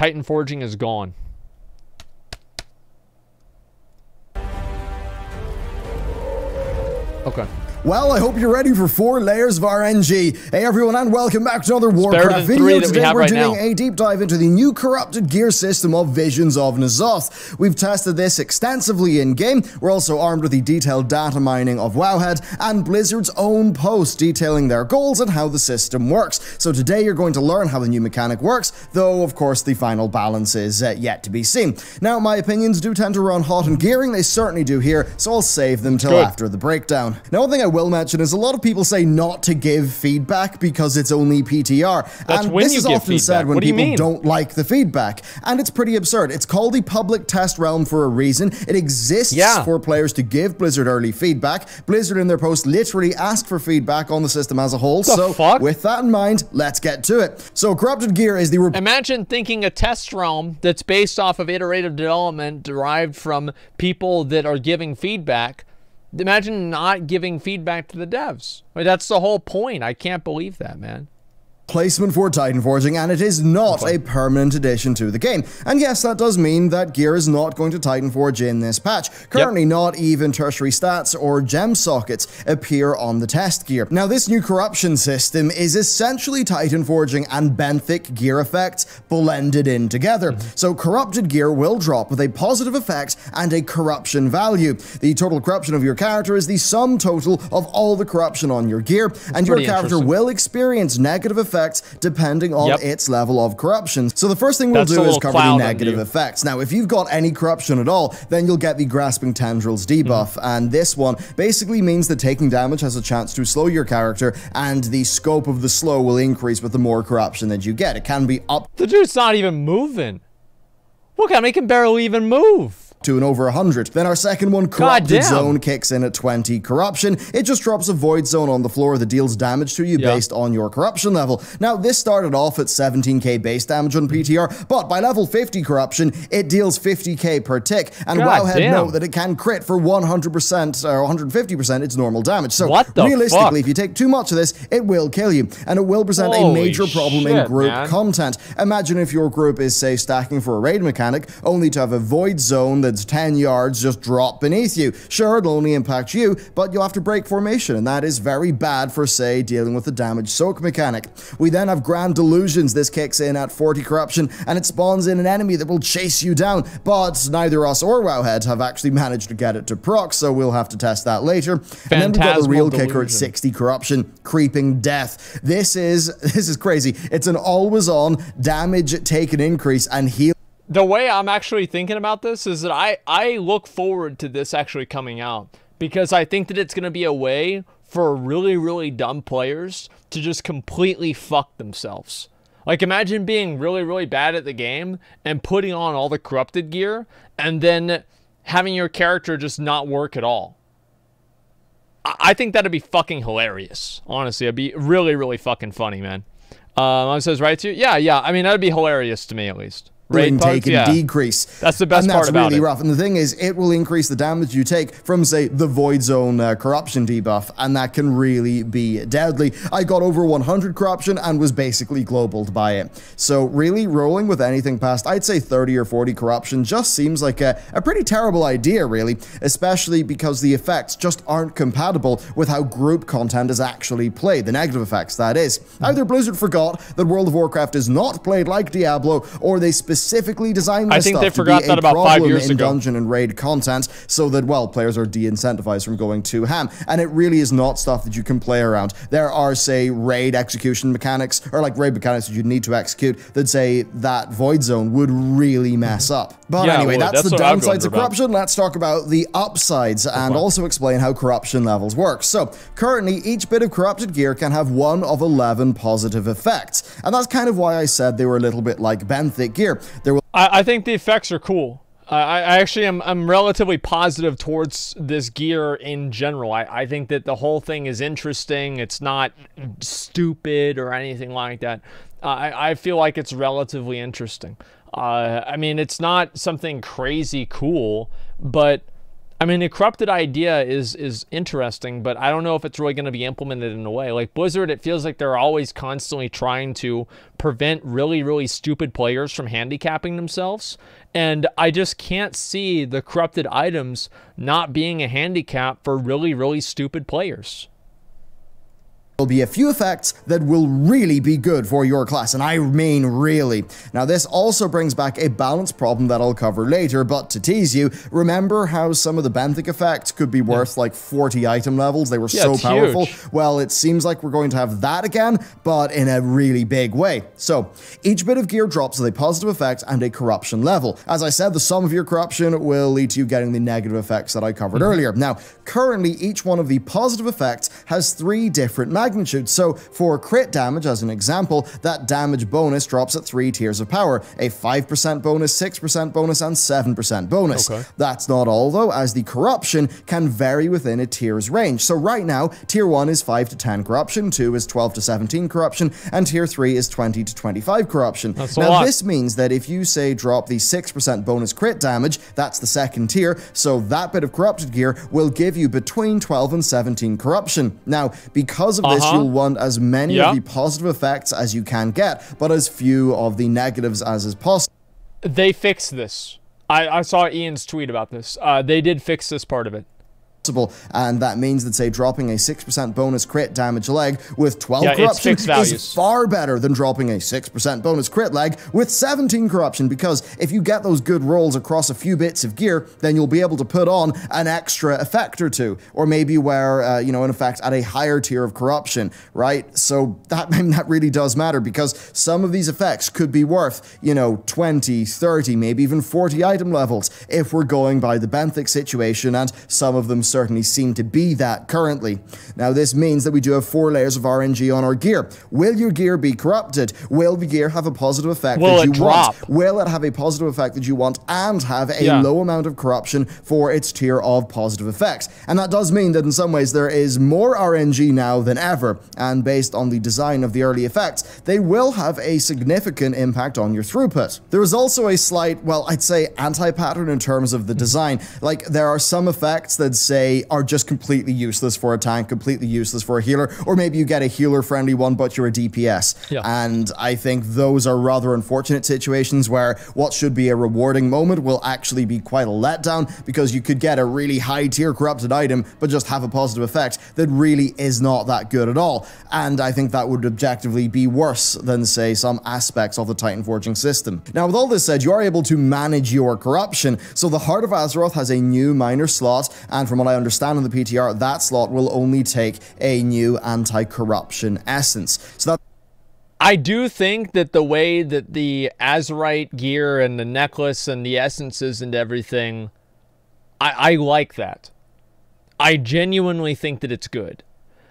Titanforging is gone. Okay. Well, I hope you're ready for 4 layers of RNG. Hey everyone, and welcome back to another Warcraft video. Today we're doing a deep dive into the new corrupted gear system of Visions of N'Zoth. We've tested this extensively in-game. We're also armed with the detailed data mining of Wowhead and Blizzard's own post detailing their goals and how the system works. So today you're going to learn how the new mechanic works, though of course the final balance is yet to be seen. Now, my opinions do tend to run hot on gearing. They certainly do here, so I'll save them till after the breakdown. Now, one thing I will mention is a lot of people say not to give feedback because it's only PTR. That's and when this you is give often feedback. said when What do you people mean? don't like the feedback. And it's pretty absurd. It's called the public test realm for a reason. It exists for players to give Blizzard early feedback. Blizzard in their post literally asked for feedback on the system as a whole. With that in mind, let's get to it. So corrupted gear is the... Imagine thinking a test realm that's based off of iterative development derived from people that are giving feedback. Imagine not giving feedback to the devs. I mean, that's the whole point. I can't believe that, man. Placement for Titanforging, and it is not a permanent addition to the game. And yes, that does mean that gear is not going to Titanforge in this patch. Currently, not even tertiary stats or gem sockets appear on the test gear. Now, this new corruption system is essentially Titanforging and benthic gear effects blended in together. So corrupted gear will drop with a positive effect and a corruption value. The total corruption of your character is the sum total of all the corruption on your gear, and your character will experience negative effects depending on its level of corruption. So the first thing we'll do is cover the negative effects. Now, if you've got any corruption at all, then you'll get the Grasping Tendrils debuff, and this one basically means that taking damage has a chance to slow your character, and the scope of the slow will increase with the more corruption that you get. It can be up... The dude's not even moving. Look at him, he can barely even move. To an over 100. Then our second one, Corrupted Zone, kicks in at 20 corruption. It just drops a void zone on the floor that deals damage to you based on your corruption level. Now, this started off at 17k base damage on PTR, but by level 50 corruption, it deals 50k per tick. And Wowhead note that it can crit for 100% or 150% its normal damage. So realistically, if you take too much of this, it will kill you. And it will present a major problem in group content. Imagine if your group is, say, stacking for a raid mechanic, only to have a void zone that's 10 yards just drop beneath you. Sure, it'll only impact you, but you'll have to break formation, and that is very bad for, say, dealing with the damage soak mechanic. We then have Grand Delusions. This kicks in at 40 corruption, and it spawns in an enemy that will chase you down, but neither us or Wowhead have actually managed to get it to proc, so we'll have to test that later. And then we've got the real kicker at 60 corruption, Creeping Death. This is crazy. It's an always-on damage taken increase and heal. The way I'm actually thinking about this is that I look forward to this actually coming out, because I think that it's going to be a way for really, really dumb players to just completely fuck themselves. Like, imagine being really, really bad at the game and putting on all the corrupted gear and then having your character just not work at all. I think that'd be fucking hilarious. Honestly, it'd be really, really fucking funny, man. It says right to you? Yeah. I mean, that'd be hilarious to me, at least. Take and decrease. That's the best part about it. And that's really rough. And the thing is, it will increase the damage you take from, say, the Void Zone corruption debuff, and that can really be deadly. I got over 100 corruption and was basically globaled by it. So really, rolling with anything past, I'd say 30 or 40 corruption just seems like a pretty terrible idea, really, especially because the effects just aren't compatible with how group content is actually played, the negative effects, that is. Either Blizzard forgot that World of Warcraft is not played like Diablo, or they specifically designed this stuff to be a problem in dungeon and raid content, so that, well, players are de-incentivized from going too ham. And it really is not stuff that you can play around. There are, say, raid execution mechanics, or like raid mechanics that you'd need to execute, that say that void zone would really mess up. But anyway, that's the downsides of corruption. Let's talk about the upsides and also explain how corruption levels work. So currently, each bit of corrupted gear can have 1 of 11 positive effects. And that's kind of why I said they were a little bit like benthic gear. I think the effects are cool. I actually am relatively positive towards this gear in general. I think that the whole thing is interesting. It's not stupid or anything like that. I feel like it's relatively interesting. I mean, it's not something crazy cool, but I mean, the corrupted idea is interesting, but I don't know if it's really going to be implemented in a way. Like Blizzard, it feels like they're always constantly trying to prevent really, really stupid players from handicapping themselves. And I just can't see the corrupted items not being a handicap for really, really stupid players. There'll be a few effects that will really be good for your class, and I mean really. Now this also brings back a balance problem that I'll cover later, but to tease you, remember how some of the benthic effects could be worth like 40 item levels? They were so powerful. Huge. Well, it seems like we're going to have that again, but in a really big way. So each bit of gear drops with a positive effect and a corruption level. As I said, the sum of your corruption will lead to you getting the negative effects that I covered earlier. Now, currently each one of the positive effects has 3 different magnitude. So for crit damage, as an example, that damage bonus drops at 3 tiers of power, a 5% bonus, 6% bonus, and 7% bonus. Okay. That's not all though, as the corruption can vary within a tier's range. So right now, tier 1 is 5 to 10 corruption, 2 is 12 to 17 corruption, and tier 3 is 20 to 25 corruption. That's a now lot. this means that if you say drop the 6% bonus crit damage, that's the second tier, so that bit of corrupted gear will give you between 12 and 17 corruption. Now, because of this, you'll want as many of the positive effects as you can get, but as few of the negatives as is possible. They fixed this. I saw Ian's tweet about this. They did fix this part of it. And that means that, say, dropping a 6% bonus crit damage leg with 12 corruption is far better than dropping a 6% bonus crit leg with 17 corruption, because if you get those good rolls across a few bits of gear, then you'll be able to put on an extra effect or two, or maybe wear, you know, an effect at a higher tier of corruption, right? So that really does matter, because some of these effects could be worth, you know, 20, 30, maybe even 40 item levels if we're going by the benthic situation, and some of them certainly seem to be that currently. Now this means that we do have 4 layers of RNG on our gear. Will your gear be corrupted? Will the gear have a positive effect that you want? Will it have a positive effect that you want and have a low amount of corruption for its tier of positive effects? And that does mean that in some ways there is more RNG now than ever, and based on the design of the early effects, they will have a significant impact on your throughput. There is also a slight, well, I'd say anti-pattern in terms of the design. Like, there are some effects that say are just completely useless for a tank, completely useless for a healer, or maybe you get a healer-friendly one, but you're a DPS. And I think those are rather unfortunate situations where what should be a rewarding moment will actually be quite a letdown, because you could get a really high-tier corrupted item, but just have a positive effect that really is not that good at all. And I think that would objectively be worse than, say, some aspects of the Titanforging system. Now, with all this said, you are able to manage your corruption. So the Heart of Azeroth has a new minor slot, and from what I understand in the PTR, that slot will only take a new anti-corruption essence. So that I do think that the way that the Azerite gear and the necklace and the essences and everything, I like that. I genuinely think that it's good.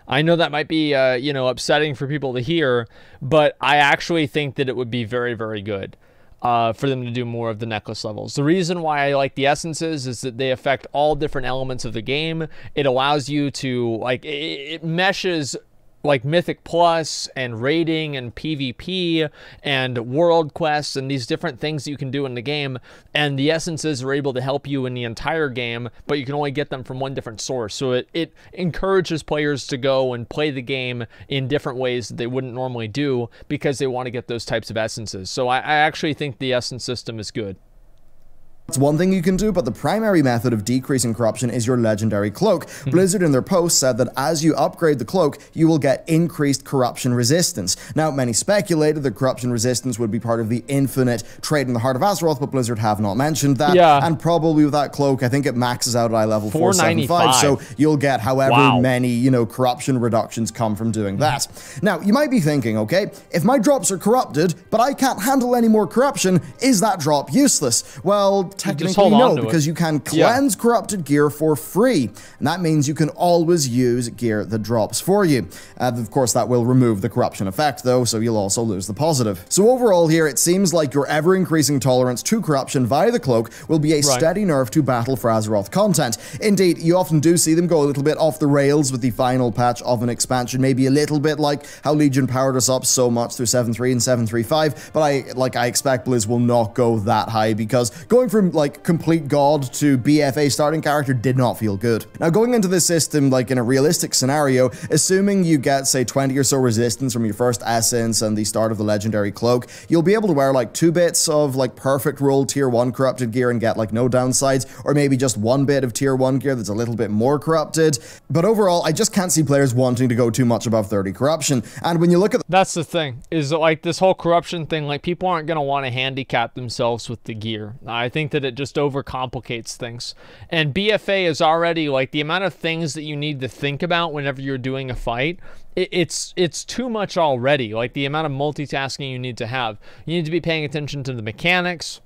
I know that might be, you know, upsetting for people to hear, but I actually think that it would be very, very good. For them to do more of the necklace levels. The reason why I like the essences is that they affect all different elements of the game. It allows you to, like, it meshes like Mythic Plus and raiding and PvP and world quests and these different things that you can do in the game, and the essences are able to help you in the entire game, but you can only get them from one different source. So it encourages players to go and play the game in different ways that they wouldn't normally do, because they want to get those types of essences. So I actually think the essence system is good. It's one thing you can do, but the primary method of decreasing corruption is your legendary cloak. Blizzard in their post said that as you upgrade the cloak, you will get increased corruption resistance. Now, many speculated that corruption resistance would be part of the infinite trait in the Heart of Azeroth, but Blizzard have not mentioned that. And probably with that cloak, I think it maxes out at eye level 475, so you'll get however many, you know, corruption reductions come from doing that. Now, you might be thinking, okay, if my drops are corrupted, but I can't handle any more corruption, is that drop useless? Well, technically no, because you can cleanse corrupted gear for free, and that means you can always use gear that drops for you. Of course, that will remove the corruption effect though, so you'll also lose the positive. So overall here, it seems like your ever-increasing tolerance to corruption via the cloak will be a steady nerf to Battle for Azeroth content. Indeed, you often do see them go a little bit off the rails with the final patch of an expansion, maybe a little bit like how Legion powered us up so much through 7.3 and 7.3.5, but I expect Blizz will not go that high, because going from from like complete god to BFA starting character did not feel good. Now going into this system, like in a realistic scenario, assuming you get say 20 or so resistance from your first essence and the start of the legendary cloak, you'll be able to wear like 2 bits of like perfect roll tier 1 corrupted gear and get like no downsides, or maybe just 1 bit of tier 1 gear that's a little bit more corrupted. But overall, I just can't see players wanting to go too much above 30 corruption. And when you look at that's the thing, is like this whole corruption thing, like people aren't going to want to handicap themselves with the gear. I think that it just overcomplicates things. And BFA is already like the amount of things that you need to think about whenever you're doing a fight. It's too much already. Like the amount of multitasking you need to have. You need to be paying attention to the mechanics.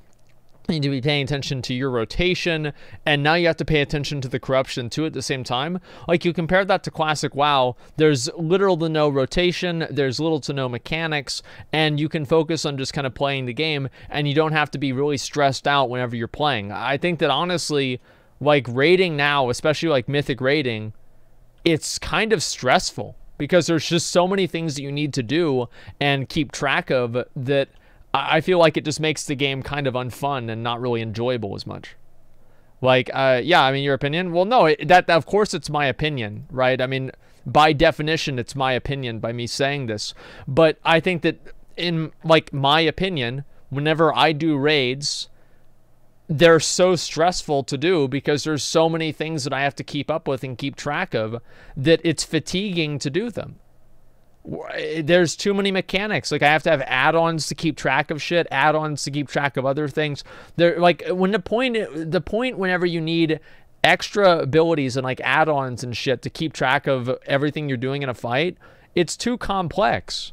You need to be paying attention to your rotation, and now you have to pay attention to the corruption too at the same time. Like you compare that to classic WoW, there's little to no rotation, there's little to no mechanics, and you can focus on just kind of playing the game, and you don't have to be really stressed out whenever you're playing. I think that honestly, like raiding now, especially like mythic raiding, it's kind of stressful because there's just so many things that you need to do and keep track of that I feel like it just makes the game kind of unfun and not really enjoyable as much. Like, yeah, I mean, your opinion? Well, no, that of course it's my opinion, right? I mean, by definition, it's my opinion by me saying this. But I think that in, like, my opinion, whenever I do raids, they're so stressful to do because there's so many things that I have to keep up with and keep track of that it's fatiguing to do them. There's too many mechanics. Like I have to have add-ons to keep track of shit, add-ons to keep track of other things. They're like when the point whenever you need extra abilities and like add-ons and shit to keep track of everything you're doing in a fight, it's too complex.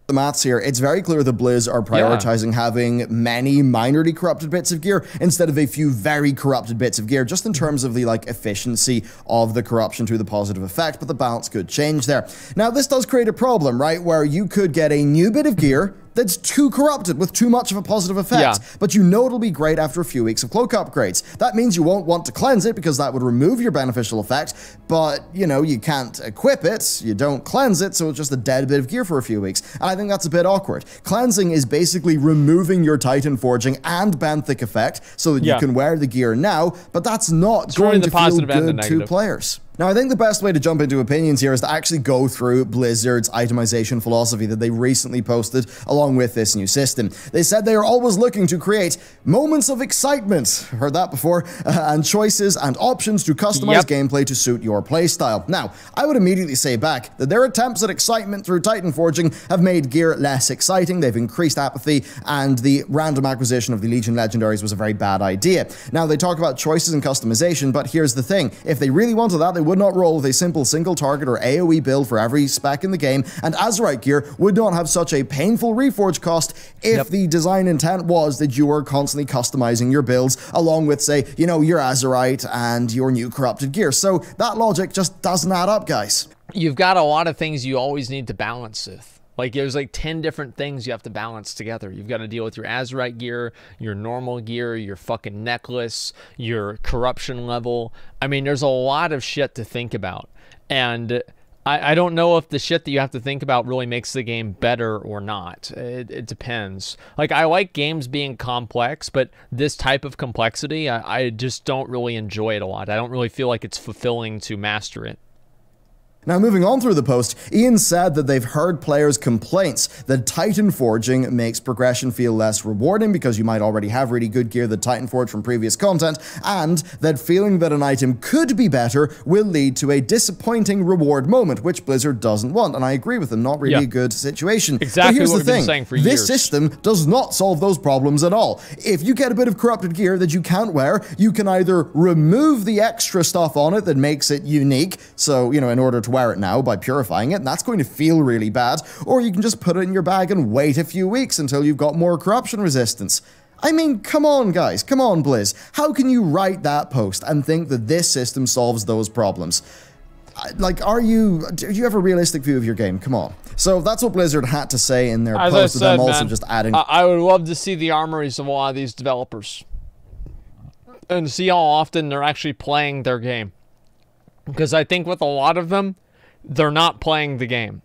The maths here, it's very clear that Blizz are prioritizing having many minorly corrupted bits of gear instead of a few very corrupted bits of gear, just in terms of the like efficiency of the corruption to the positive effect, but the balance could change there. Now this does create a problem, right, where you could get a new bit of gear that's too corrupted with too much of a positive effect, but you know it'll be great after a few weeks of cloak upgrades. That means you won't want to cleanse it because that would remove your beneficial effect, but you know, you can't equip it, you don't cleanse it, so it's just a dead bit of gear for a few weeks. And I think that's a bit awkward. Cleansing is basically removing your Titanforging and benthic effect so that you can wear the gear now, but that's not going to feel good to players. Now, I think the best way to jump into opinions here is to actually go through Blizzard's itemization philosophy that they recently posted along with this new system. They said they are always looking to create moments of excitement, heard that before, and choices and options to customize gameplay to suit your playstyle. Now, I would immediately say back that their attempts at excitement through Titanforging have made gear less exciting, they've increased apathy, and the random acquisition of the Legion Legendaries was a very bad idea. Now, they talk about choices and customization, but here's the thing. If they really wanted that, they would not roll with a simple single target or AoE build for every spec in the game, and Azeroth gear would not have such a painful reforge cost if the design intent was that you were constantly customizing your builds along with, say, you know, your Azeroth and your new corrupted gear. So that logic just doesn't add up, guys. You've got a lot of things you always need to balance with. Like, there's like 10 different things you have to balance together. You've got to deal with your Azeroth gear, your normal gear, your fucking necklace, your corruption level. I mean, there's a lot of shit to think about. And I don't know if the shit that you have to think about really makes the game better or not. It depends. Like, I like games being complex, but this type of complexity, I just don't really enjoy it a lot. I don't really feel like it's fulfilling to master it. Now, moving on through the post, Ian said that they've heard players' complaints that Titanforging makes progression feel less rewarding because you might already have really good gear that Titanforged from previous content, and that feeling that an item could be better will lead to a disappointing reward moment, which Blizzard doesn't want, and I agree with them, not really a good situation. Exactly. But here's what the we've been saying for years. This system does not solve those problems at all. If you get a bit of corrupted gear that you can't wear, you can either remove the extra stuff on it that makes it unique, so, you know, in order to wear it now by purifying it, and that's going to feel really bad, or you can just put it in your bag and wait a few weeks until you've got more corruption resistance. I mean, come on, guys. Come on, Blizz. How can you write that post and think that this system solves those problems? Like, do you have a realistic view of your game? Come on. So that's what Blizzard had to say in their post, with them also just adding... I would love to see the armories of a lot of these developers and see how often they're actually playing their game. Because I think with a lot of them, they're not playing the game.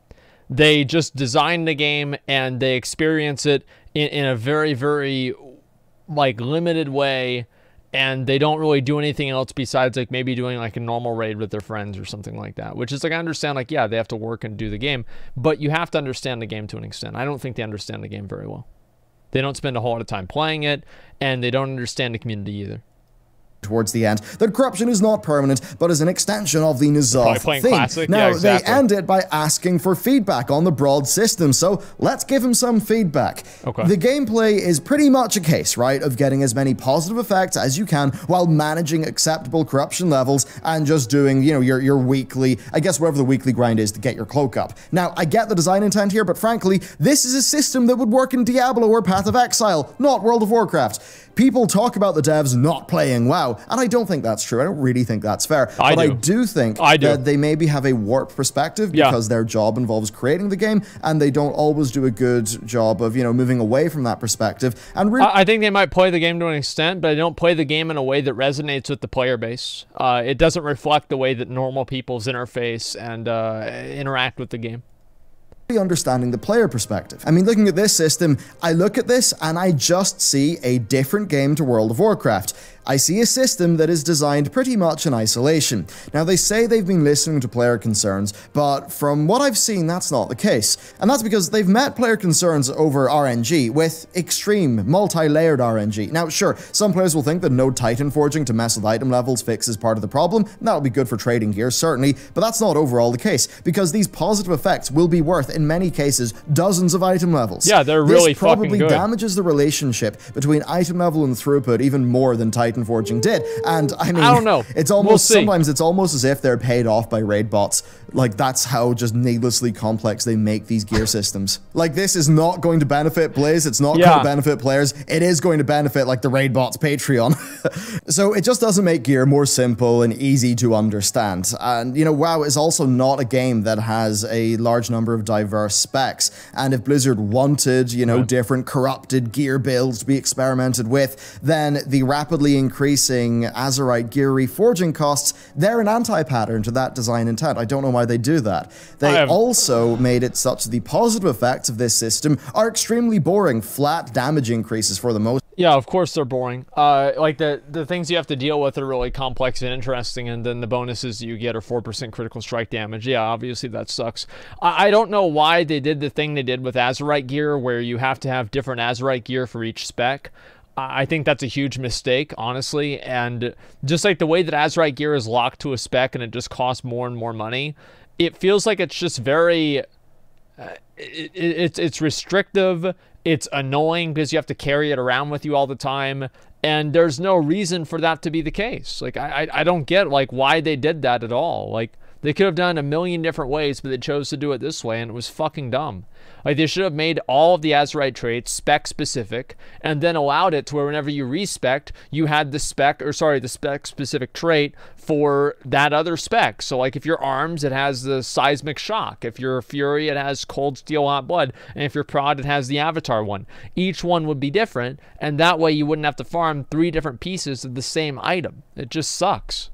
They just design the game and they experience it in a very, very like limited way, and they don't really do anything else besides like maybe doing like a normal raid with their friends or something like that, which is like, I understand, like, yeah, they have to work and do the game, but you have to understand the game to an extent. I don't think they understand the game very well. They don't spend a whole lot of time playing it, and they don't understand the community either. Towards the end, that corruption is not permanent, but is an extension of the N'Zoth theme. Classic. Now, yeah, exactly. they end it by asking for feedback on the broad system, so let's give him some feedback. Okay. The gameplay is pretty much a case, right, of getting as many positive effects as you can while managing acceptable corruption levels and just doing, you know, your weekly, I guess whatever the weekly grind is to get your cloak up. Now, I get the design intent here, but frankly, this is a system that would work in Diablo or Path of Exile, not World of Warcraft. People talk about the devs not playing WoW, and I don't think that's true. I don't really think that's fair. But I do think that they maybe have a warped perspective because their job involves creating the game, and they don't always do a good job of, you know, moving away from that perspective. And really, I think they might play the game to an extent, but they don't play the game in a way that resonates with the player base. It doesn't reflect the way that normal people's interface and interact with the game. Understanding the player perspective. I mean, looking at this system, I look at this and I just see a different game to World of Warcraft. I see a system that is designed pretty much in isolation. Now, they say they've been listening to player concerns, but from what I've seen, that's not the case. And that's because they've met player concerns over RNG with extreme, multi-layered RNG. Now, sure, some players will think that no Titanforging to mess with item levels fixes part of the problem. That'll be good for trading gear, certainly, but that's not overall the case, because these positive effects will be worth, in many cases, dozens of item levels. Yeah, they're really fucking good. This probably damages the relationship between item level and throughput even more than Titanforging did. And I mean, I don't know. It's almost sometimes it's almost as if they're paid off by raid bots. Like, that's how just needlessly complex they make these gear systems. Like, this is not going to benefit Blaze. It's not going to benefit players. It is going to benefit like the raid bots Patreon. So it just doesn't make gear more simple and easy to understand. And you know, WoW is also not a game that has a large number of diverse specs. And if Blizzard wanted, you know, different corrupted gear builds to be experimented with, then the rapidly increasing Azerite gear reforging costs, they're an anti-pattern to that design intent. I don't know why they do that. They also made it such that the positive effects of this system are extremely boring, flat damage increases for the most. Yeah, of course they're boring. Like the things you have to deal with are really complex and interesting, and then the bonuses you get are 4% critical strike damage. Yeah, obviously that sucks. I don't know why they did the thing they did with Azerite gear, where you have to have different Azerite gear for each spec. I think that's a huge mistake, honestly, and just like the way that Azerite gear is locked to a spec and it just costs more and more money, it feels like it's just very... it's restrictive. It's annoying because you have to carry it around with you all the time, and there's no reason for that to be the case. Like, I don't get like why they did that at all. Like, they could have done a million different ways, but they chose to do it this way, and it was fucking dumb. Like, they should have made all of the Azerite traits spec specific, and then allowed it to where whenever you respect, you had the spec specific trait for that other spec. So like, if you're arms, it has the seismic shock. If you're fury, it has cold steel hot blood. And if you're prod, it has the avatar one. Each one would be different, and that way you wouldn't have to farm 3 different pieces of the same item. It just sucks.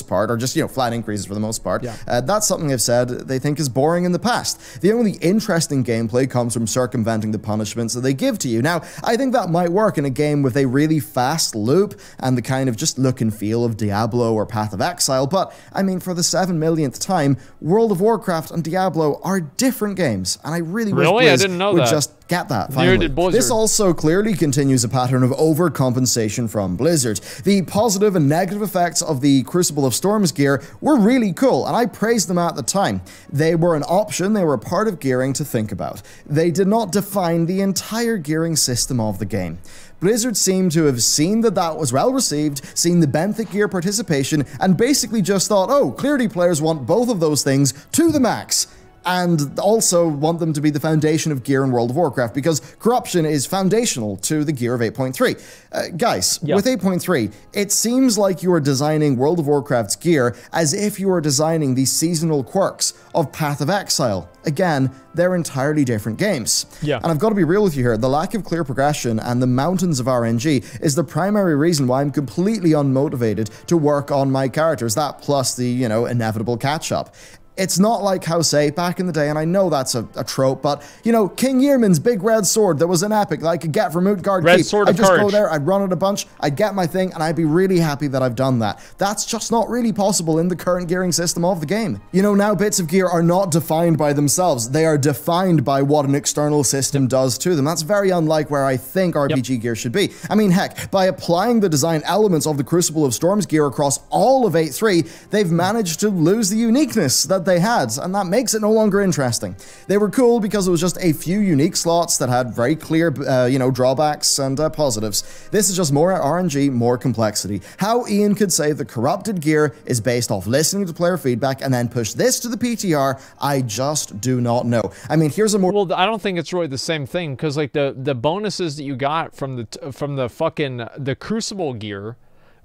Part, or just, you know, flat increases for the most part. That's something they've said they think is boring in the past. The only interesting gameplay comes from circumventing the punishments that they give to you. Now, I think that might work in a game with a really fast loop and the kind of just look and feel of Diablo or Path of Exile, but I mean, for the 7 millionth time, World of Warcraft and Diablo are different games, and I really wish Blizz would just get that finally. This also clearly continues a pattern of overcompensation from Blizzard. The positive and negative effects of the Crucible of Storms gear were really cool, and I praised them at the time. They were an option, they were a part of gearing to think about. They did not define the entire gearing system of the game. Blizzard seemed to have seen that that was well received, seen the benthic gear participation, and basically just thought, oh, clearly players want both of those things to the max. And also want them to be the foundation of gear in World of Warcraft, because corruption is foundational to the gear of 8.3. Guys, with 8.3, it seems like you are designing World of Warcraft's gear as if you are designing the seasonal quirks of Path of Exile. Again, they're entirely different games. And I've got to be real with you here, the lack of clear progression and the mountains of RNG is the primary reason why I'm completely unmotivated to work on my characters, that plus the, you know, inevitable catch-up. It's not like how, say, back in the day, and I know that's a trope, but, you know, King Yearman's big red sword that was an epic that I could get from Utgard Keep. I'd just go there, I'd run it a bunch, I'd get my thing, and I'd be really happy that I've done that. That's just not really possible in the current gearing system of the game. You know, now bits of gear are not defined by themselves. They are defined by what an external system does to them. That's very unlike where I think RPG gear should be. I mean, heck, by applying the design elements of the Crucible of Storms gear across all of 8.3, they've managed to lose the uniqueness that they had, and that makes it no longer interesting. They were cool because it was just a few unique slots that had very clear, you know, drawbacks and positives. This is just more RNG, more complexity. How Ian could say the corrupted gear is based off listening to player feedback and then push this to the PTR, I just do not know. I mean, here's a more— Well, I don't think it's really the same thing, because like the bonuses that you got from the fucking the Crucible gear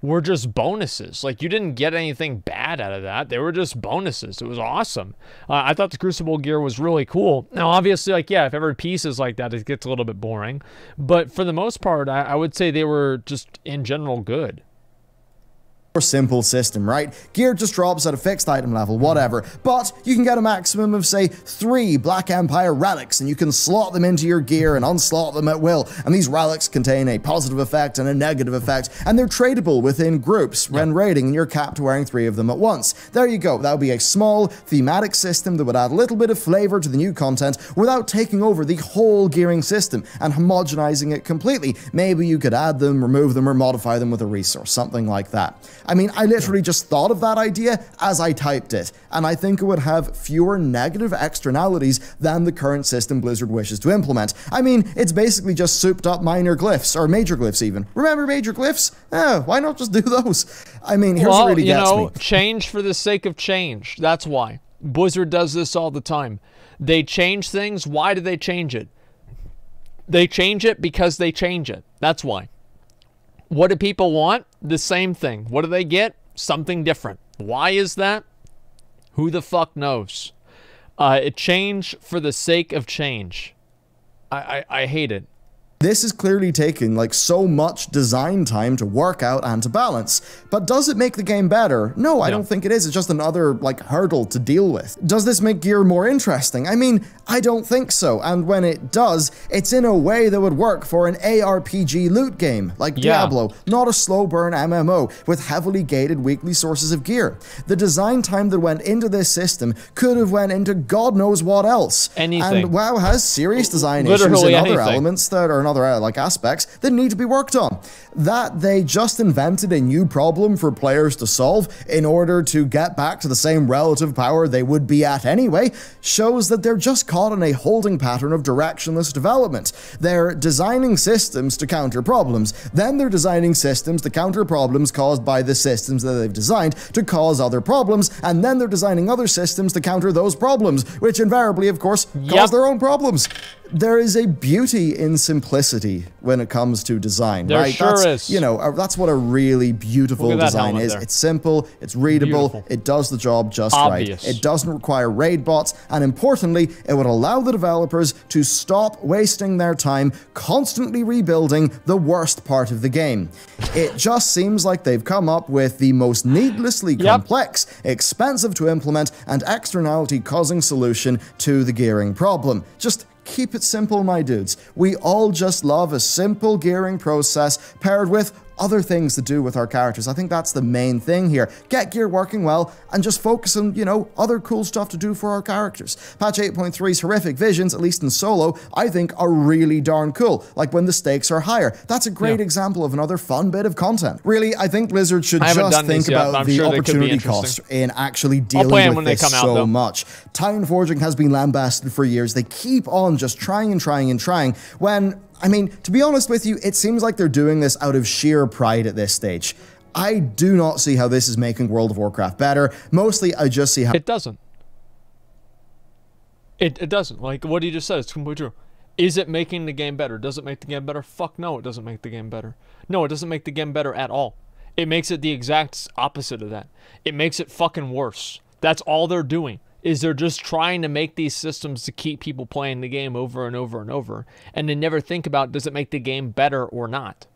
were just bonuses. Like, you didn't get anything bad out of that. They were just bonuses. It was awesome. I thought the Crucible gear was really cool. Now, obviously, like, yeah, if every piece is like that, it gets a little bit boring. But for the most part, I would say they were just, in general, good. Simple system, right? Gear just drops at a fixed item level, whatever, but you can get a maximum of, say, 3 Black Empire relics, and you can slot them into your gear and unslot them at will, and these relics contain a positive effect and a negative effect, and they're tradable within groups when raiding, and you're capped to wearing 3 of them at once. There you go. That would be a small thematic system that would add a little bit of flavor to the new content without taking over the whole gearing system and homogenizing it completely. Maybe you could add them, remove them, or modify them with a resource, something like that. I mean, I literally just thought of that idea as I typed it, and I think it would have fewer negative externalities than the current system Blizzard wishes to implement. I mean, it's basically just souped up minor glyphs, or major glyphs even. Remember major glyphs? Why not just do those? I mean, here's what really gets me. Change for the sake of change. That's why. Blizzard does this all the time. They change things. Why do they change it? They change it because they change it. That's why. What do people want? The same thing. What do they get? Something different. Why is that? Who the fuck knows? It change for the sake of change. I hate it. This is clearly taking like so much design time to work out and to balance. But does it make the game better? No, I don't think it is. It's just another like hurdle to deal with. Does this make gear more interesting? I mean, I don't think so. And when it does, it's in a way that would work for an ARPG loot game like Diablo, not a slow burn MMO with heavily gated weekly sources of gear. The design time that went into this system could have went into God knows what else. Anything. And WoW has serious design issues in other elements that are other like aspects that need to be worked on. That they just invented a new problem for players to solve in order to get back to the same relative power they would be at anyway shows that they're just caught in a holding pattern of directionless development. They're designing systems to counter problems, then they're designing systems to counter problems caused by the systems that they've designed to cause other problems, and then they're designing other systems to counter those problems, which invariably, of course, cause their own problems. There is a beauty in simplicity when it comes to design, there right? Sure is. You know, that's what a really beautiful design is. There. It's simple, it's readable, it does the job just right. It doesn't require raid bots, and importantly, it would allow the developers to stop wasting their time constantly rebuilding the worst part of the game. It just seems like they've come up with the most needlessly complex, expensive to implement, and externality-causing solution to the gearing problem. Just keep it simple, my dudes. We all just love a simple gearing process paired with other things to do with our characters. I think that's the main thing here. Get gear working well and just focus on, you know, other cool stuff to do for our characters. Patch 8.3's horrific visions, at least in solo, I think are really darn cool. Like when the stakes are higher. That's a great example of another fun bit of content. Really, I think Blizzard should just think about the opportunity cost in actually dealing with this so much. Titanforging has been lambasted for years. They keep on just trying and trying and trying when, I mean, to be honest with you, it seems like they're doing this out of sheer pride at this stage. I do not see how this is making World of Warcraft better. Mostly, I just see how— It doesn't. It doesn't. Like, what you just said, it's completely true. Is it making the game better? Does it make the game better? Fuck no, it doesn't make the game better. No, it doesn't make the game better at all. It makes it the exact opposite of that. It makes it fucking worse. That's all they're doing. Is they're just trying to make these systems to keep people playing the game over and over and over, and they never think about, does it make the game better or not?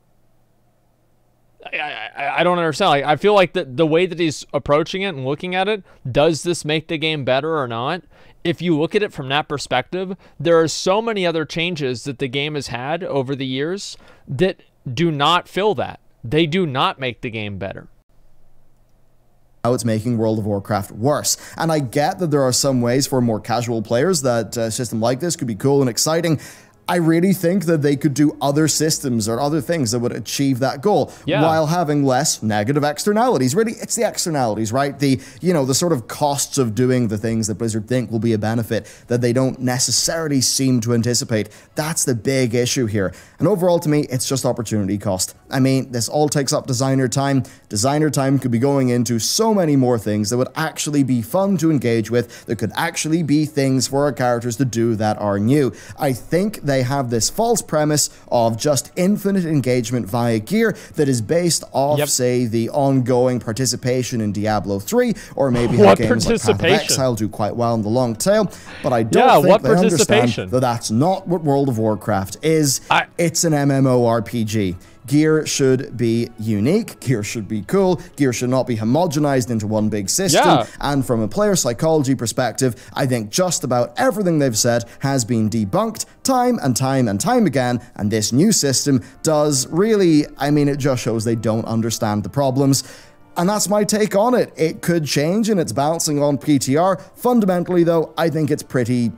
I don't understand. Like, I feel like the way that he's approaching it and looking at it, does this make the game better or not? If you look at it from that perspective, there are so many other changes that the game has had over the years that do not fill that. They do not make the game better. How it's making World of Warcraft worse. And I get that there are some ways for more casual players that a system like this could be cool and exciting. I really think that they could do other systems or other things that would achieve that goal while having less negative externalities. Really, it's the externalities, right? The sort of costs of doing the things that Blizzard think will be a benefit that they don't necessarily seem to anticipate. That's the big issue here. And overall, to me, it's just opportunity cost. I mean, this all takes up designer time. Designer time could be going into so many more things that would actually be fun to engage with, that could actually be things for our characters to do that are new. I think they have this false premise of just infinite engagement via gear that is based off, say, the ongoing participation in Diablo 3, or maybe how games like Path of Exile do quite well in the long tail, but I don't think they understand that that's not what World of Warcraft is. It's an MMORPG. Gear should be unique, gear should be cool, gear should not be homogenized into one big system, and from a player psychology perspective, I think just about everything they've said has been debunked time and time and time again, and this new system does really, I mean, it just shows they don't understand the problems. And that's my take on it. It could change, and it's bouncing on PTR. Fundamentally, though, I think it's pretty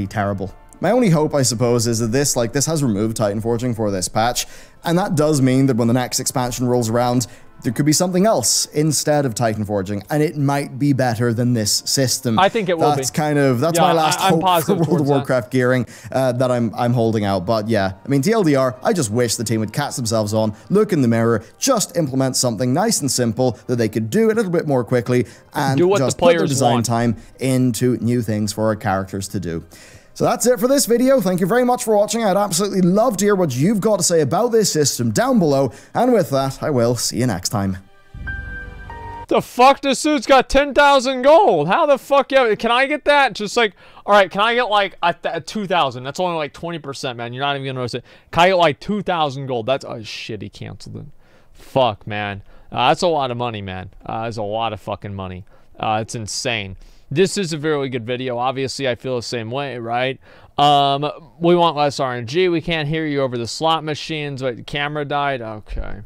terrible. My only hope, I suppose, is that this has removed Titanforging for this patch, and that does mean that when the next expansion rolls around, there could be something else instead of Titanforging, and it might be better than this system. I think it will be. That's my last hope for World of Warcraft gearing that I'm holding out. But yeah, I mean, TLDR, I just wish the team would catch themselves on, look in the mirror, just implement something nice and simple that they could do a little bit more quickly, and just put their design time into new things for our characters to do. So that's it for this video. Thank you very much for watching. I'd absolutely love to hear what you've got to say about this system down below. And with that, I will see you next time. The fuck? This dude's got 10,000 gold. How the fuck? Can I get that? Just like, all right, can I get like 2,000? That's only like 20%, man. You're not even gonna notice it. Can I get like 2,000 gold? That's, oh shit, he canceled it. Fuck, man. That's a lot of money, man. That's a lot of fucking money. It's insane. This is a very good video. Obviously, I feel the same way, right? We want less RNG. We can't hear you over the slot machines. But the camera died. Okay.